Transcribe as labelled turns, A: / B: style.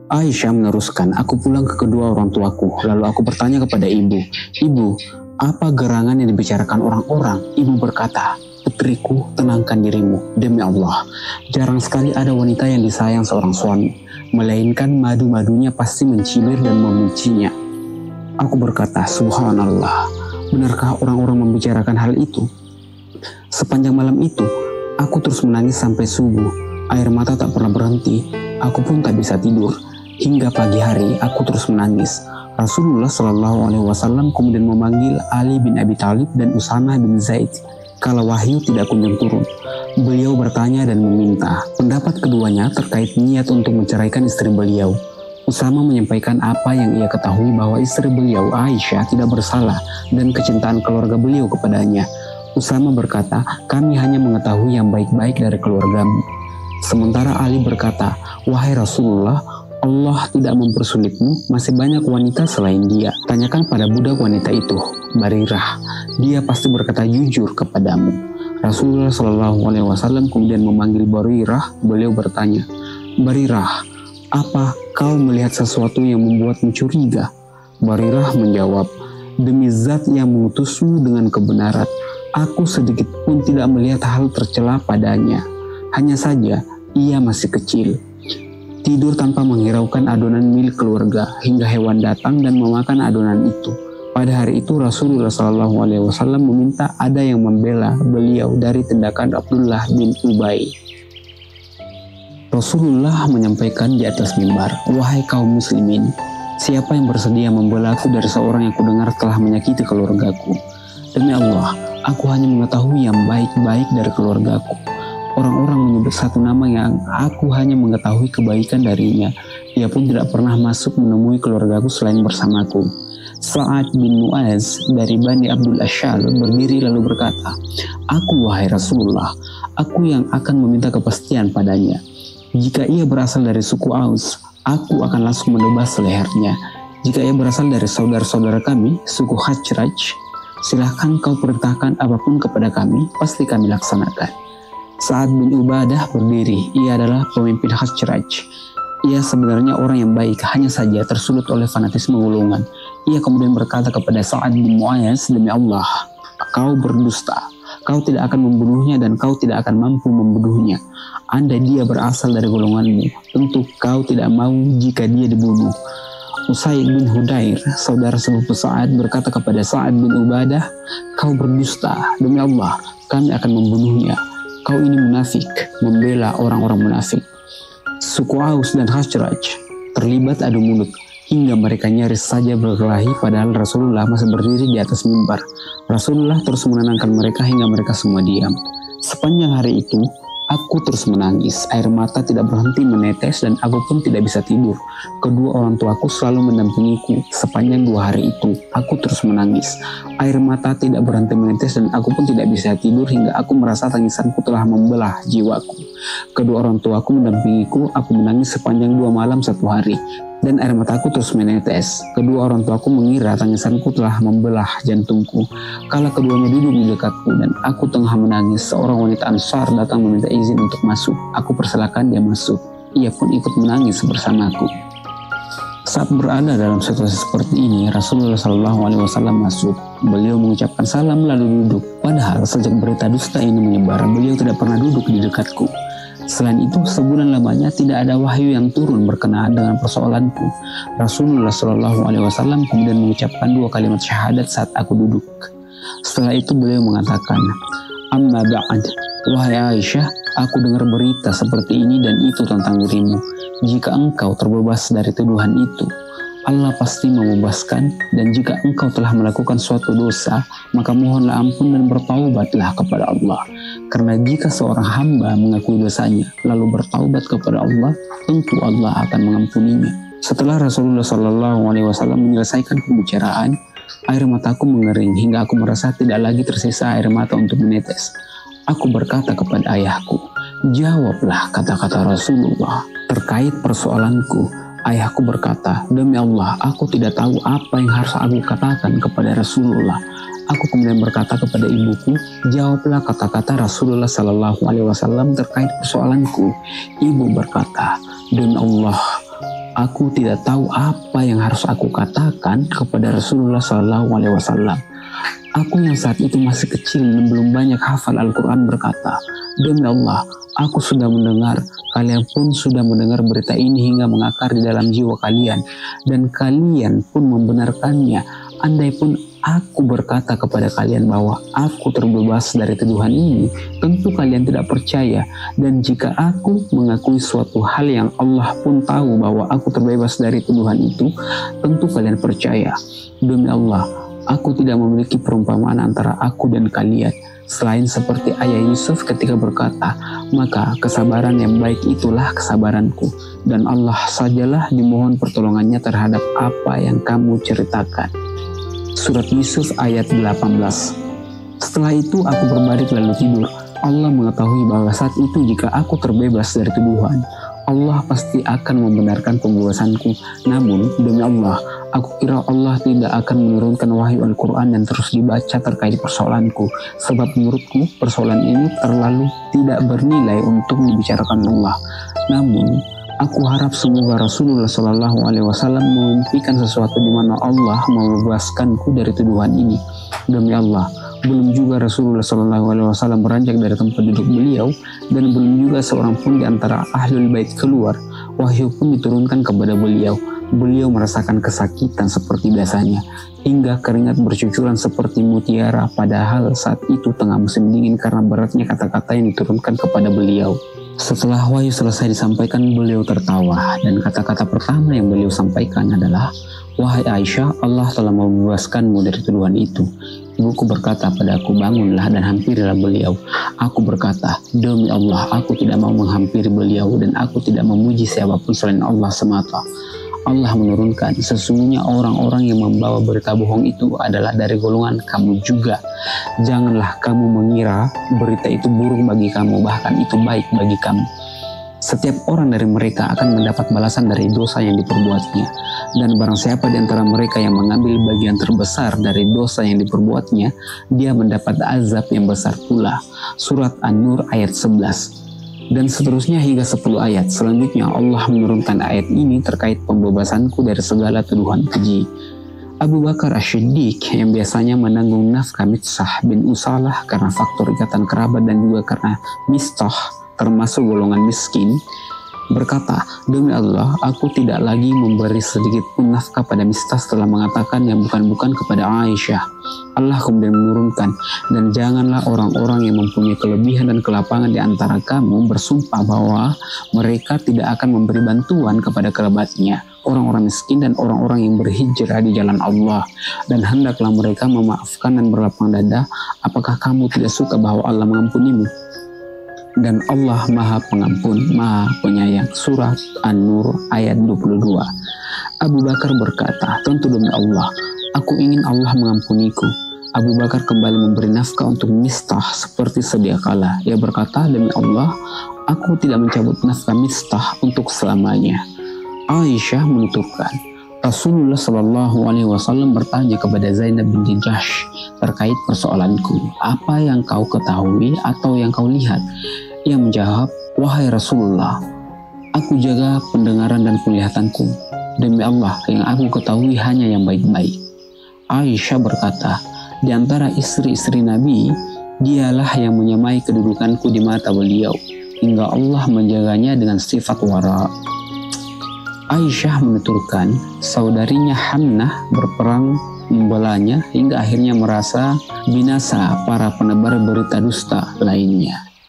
A: Aisyah meneruskan, aku pulang ke kedua orang tuaku, lalu aku bertanya kepada ibu, "Ibu, apa gerangan yang dibicarakan orang-orang?" Ibu berkata, "Putriku, tenangkan dirimu, demi Allah. Jarang sekali ada wanita yang disayang seorang suami, melainkan madu-madunya pasti mencibir dan membencinya." Aku berkata, "Subhanallah, benarkah orang-orang membicarakan hal itu?" Sepanjang malam itu, aku terus menangis sampai subuh. Air mata tak pernah berhenti, aku pun tak bisa tidur. Hingga pagi hari, aku terus menangis. Rasulullah Shallallahu Alaihi Wasallam kemudian memanggil Ali bin Abi Thalib dan Usamah bin Zaid. Kala wahyu tidak kunjung turun, beliau bertanya dan meminta pendapat keduanya terkait niat untuk menceraikan istri beliau. Usamah menyampaikan apa yang ia ketahui bahwa istri beliau Aisyah tidak bersalah dan kecintaan keluarga beliau kepadanya. Usamah berkata, "Kami hanya mengetahui yang baik-baik dari keluargamu." Sementara Ali berkata, "Wahai Rasulullah, Allah tidak mempersulitmu, masih banyak wanita selain dia. Tanyakan pada budak wanita itu, Barirah. Dia pasti berkata jujur kepadamu." Rasulullah Shallallahu Alaihi Wasallam kemudian memanggil Barirah. Beliau bertanya, "Barirah, apa kau melihat sesuatu yang membuatmu curiga?" Barirah menjawab, "Demi zat yang mengutusmu dengan kebenaran, aku sedikit pun tidak melihat hal tercela padanya. Hanya saja, ia masih kecil. Tidur tanpa menghiraukan adonan milik keluarga hingga hewan datang dan memakan adonan itu." Pada hari itu Rasulullah SAW meminta ada yang membela beliau dari tindakan Abdullah bin Ubay. Rasulullah menyampaikan di atas mimbar, "Wahai kaum muslimin, siapa yang bersedia membela aku dari seorang yang kudengar telah menyakiti keluargaku? Demi Allah, aku hanya mengetahui yang baik-baik dari keluargaku. Orang-orang menyebut satu nama yang aku hanya mengetahui kebaikan darinya. Ia pun tidak pernah masuk menemui keluargaku selain bersamaku." Sa'ad bin Mu'az dari Bani Abdul Ashal berdiri lalu berkata, "Aku, wahai Rasulullah, aku yang akan meminta kepastian padanya. Jika ia berasal dari suku Aus, aku akan langsung menebas lehernya. Jika ia berasal dari saudara-saudara kami, suku Khazraj, silahkan kau perintahkan apapun kepada kami, pasti kami laksanakan." Sa'ad bin Ubadah berdiri, ia adalah pemimpin Khazraj. Ia sebenarnya orang yang baik, hanya saja tersulut oleh fanatisme golongan. Ia kemudian berkata kepada Sa'ad bin Mu'az, "Demi Allah, kau berdusta. Kau tidak akan membunuhnya dan kau tidak akan mampu membunuhnya. Andai dia berasal dari golonganmu, tentu kau tidak mau jika dia dibunuh." Usaid bin Hudair, saudara sepupu Sa'ad, berkata kepada Sa'ad bin Ubadah, "Kau berdusta. Demi Allah, kami akan membunuhnya. Kau ini munafik, membela orang-orang munafik." Suku Aus dan Khazraj terlibat adu mulut hingga mereka nyaris saja berkelahi padahal Rasulullah masih berdiri di atas mimbar. Rasulullah terus menenangkan mereka hingga mereka semua diam. Sepanjang hari itu, aku terus menangis. Air mata tidak berhenti menetes dan aku pun tidak bisa tidur. Kedua orang tuaku selalu mendampingiku. Sepanjang 2 hari itu, aku terus menangis. Air mata tidak berhenti menetes dan aku pun tidak bisa tidur hingga aku merasa tangisanku telah membelah jiwaku. Kedua orang tuaku mendampingiku, aku menangis sepanjang 2 malam 1 hari. Dan air mataku terus menetes. Kedua orang tuaku mengira tangisanku telah membelah jantungku. Kala keduanya duduk di dekatku dan aku tengah menangis, seorang wanita Ansar datang meminta izin untuk masuk. Aku persilakan dia masuk. Ia pun ikut menangis bersamaku. Saat berada dalam situasi seperti ini, Rasulullah SAW masuk. Beliau mengucapkan salam lalu duduk. Padahal sejak berita dusta ini menyebar, beliau tidak pernah duduk di dekatku. Selain itu, sebulan lamanya tidak ada wahyu yang turun berkenaan dengan persoalanku. Rasulullah SAW kemudian mengucapkan 2 kalimat syahadat saat aku duduk. Setelah itu beliau mengatakan, "Amma ba'd, wahai Aisyah, aku dengar berita seperti ini dan itu tentang dirimu. Jika engkau terbebas dari tuduhan itu, Allah pasti membebaskan, dan jika engkau telah melakukan suatu dosa, maka mohonlah ampun dan bertaubatlah kepada Allah. Karena jika seorang hamba mengakui dosanya, lalu bertaubat kepada Allah, tentu Allah akan mengampuninya." Setelah Rasulullah SAW menyelesaikan pembicaraan, air mataku mengering hingga aku merasa tidak lagi tersisa air mata untuk menetes. Aku berkata kepada ayahku, "Jawablah kata-kata Rasulullah terkait persoalanku." Ayahku berkata, "Demi Allah, aku tidak tahu apa yang harus aku katakan kepada Rasulullah." Aku kemudian berkata kepada ibuku, "Jawablah kata-kata Rasulullah SAW terkait persoalanku." Ibu berkata, "Demi Allah, Aku tidak tahu apa yang harus aku katakan kepada Rasulullah SAW. Aku yang saat itu masih kecil dan belum banyak hafal Al-Quran berkata, "Demi Allah, aku sudah mendengar, kalian pun sudah mendengar berita ini hingga mengakar di dalam jiwa kalian, dan kalian pun membenarkannya. Andai pun aku berkata kepada kalian bahwa aku terbebas dari tuduhan ini, tentu kalian tidak percaya. Dan jika aku mengakui suatu hal yang Allah pun tahu bahwa aku terbebas dari tuduhan itu, tentu kalian percaya. Demi Allah, aku tidak memiliki perumpamaan antara aku dan kalian, selain seperti ayah Yusuf ketika berkata, maka kesabaran yang baik itulah kesabaranku, dan Allah sajalah dimohon pertolongannya terhadap apa yang kamu ceritakan." Surat Yusuf ayat 18. Setelah itu aku berbaring lalu tidur. Allah mengetahui bahwa saat itu jika aku terbebas dari tuduhan, Allah pasti akan membenarkan pembebasanku. Namun demi Allah, aku kira Allah tidak akan menurunkan wahyu Al-Quran dan terus dibaca terkait persoalanku, sebab menurutku persoalan ini terlalu tidak bernilai untuk dibicarakan Allah. Namun aku harap semoga Rasulullah SAW memimpikan sesuatu di mana Allah membebaskanku dari tuduhan ini. Demi Allah, belum juga Rasulullah SAW beranjak dari tempat duduk beliau, dan belum juga seorang pun di antara Ahlul Bait keluar. Wahyu pun diturunkan kepada beliau. Beliau merasakan kesakitan seperti biasanya, hingga keringat bercucuran seperti mutiara, padahal saat itu tengah musim dingin karena beratnya kata-kata yang diturunkan kepada beliau. Setelah wahyu selesai disampaikan, beliau tertawa, dan kata-kata pertama yang beliau sampaikan adalah, "Wahai Aisyah, Allah telah membebaskanmu dari tuduhan itu." Ibuku berkata padaku, "Bangunlah dan hampirilah beliau." Aku berkata, "Demi Allah, aku tidak mau menghampiri beliau, dan aku tidak memuji siapapun selain Allah semata." Allah menurunkan, "Sesungguhnya orang-orang yang membawa berita bohong itu adalah dari golongan kamu juga. Janganlah kamu mengira berita itu buruk bagi kamu, bahkan itu baik bagi kamu. Setiap orang dari mereka akan mendapat balasan dari dosa yang diperbuatnya, dan barang siapa di antara mereka yang mengambil bagian terbesar dari dosa yang diperbuatnya, dia mendapat azab yang besar pula." Surat An-Nur ayat 11. Dan seterusnya hingga 10 ayat. Selanjutnya Allah menurunkan ayat ini terkait pembebasanku dari segala tuduhan keji. Abu Bakar Asy-Siddiq yang biasanya menanggung nafkah Mitsah bin Usalah karena faktor ikatan kerabat dan juga karena Mistah termasuk golongan miskin, berkata, "Demi Allah, aku tidak lagi memberi sedikit pun nafkah pada Mistah setelah mengatakan yang bukan-bukan kepada Aisyah." Allah kemudian menurunkan, "Dan janganlah orang-orang yang mempunyai kelebihan dan kelapangan di antara kamu bersumpah bahwa mereka tidak akan memberi bantuan kepada kerabatnya, orang-orang miskin dan orang-orang yang berhijrah di jalan Allah, dan hendaklah mereka memaafkan dan berlapang dada. Apakah kamu tidak suka bahwa Allah mengampunimu? Dan Allah Maha Pengampun, Maha Penyayang." Surat An-Nur ayat 22. Abu Bakar berkata, "Tentu demi Allah, aku ingin Allah mengampuniku." Abu Bakar kembali memberi nafkah untuk Mistah seperti sedia kala. Ia berkata, "Demi Allah, aku tidak mencabut nafkah Mistah untuk selamanya." Aisyah menuturkan, Rasulullah SAW bertanya kepada Zainab binti Jahsh terkait persoalanku, "Apa yang kau ketahui atau yang kau lihat?" Ia menjawab, "Wahai Rasulullah, aku jaga pendengaran dan penglihatanku. Demi Allah, yang aku ketahui hanya yang baik-baik." Aisyah berkata, "Di antara istri-istri Nabi, dialah yang menyamai kedudukanku di mata beliau, hingga Allah menjaganya dengan sifat wara." Aisyah menuturkan, saudarinya Hamnah berperang membelanya hingga akhirnya merasa binasa para penebar berita dusta lainnya.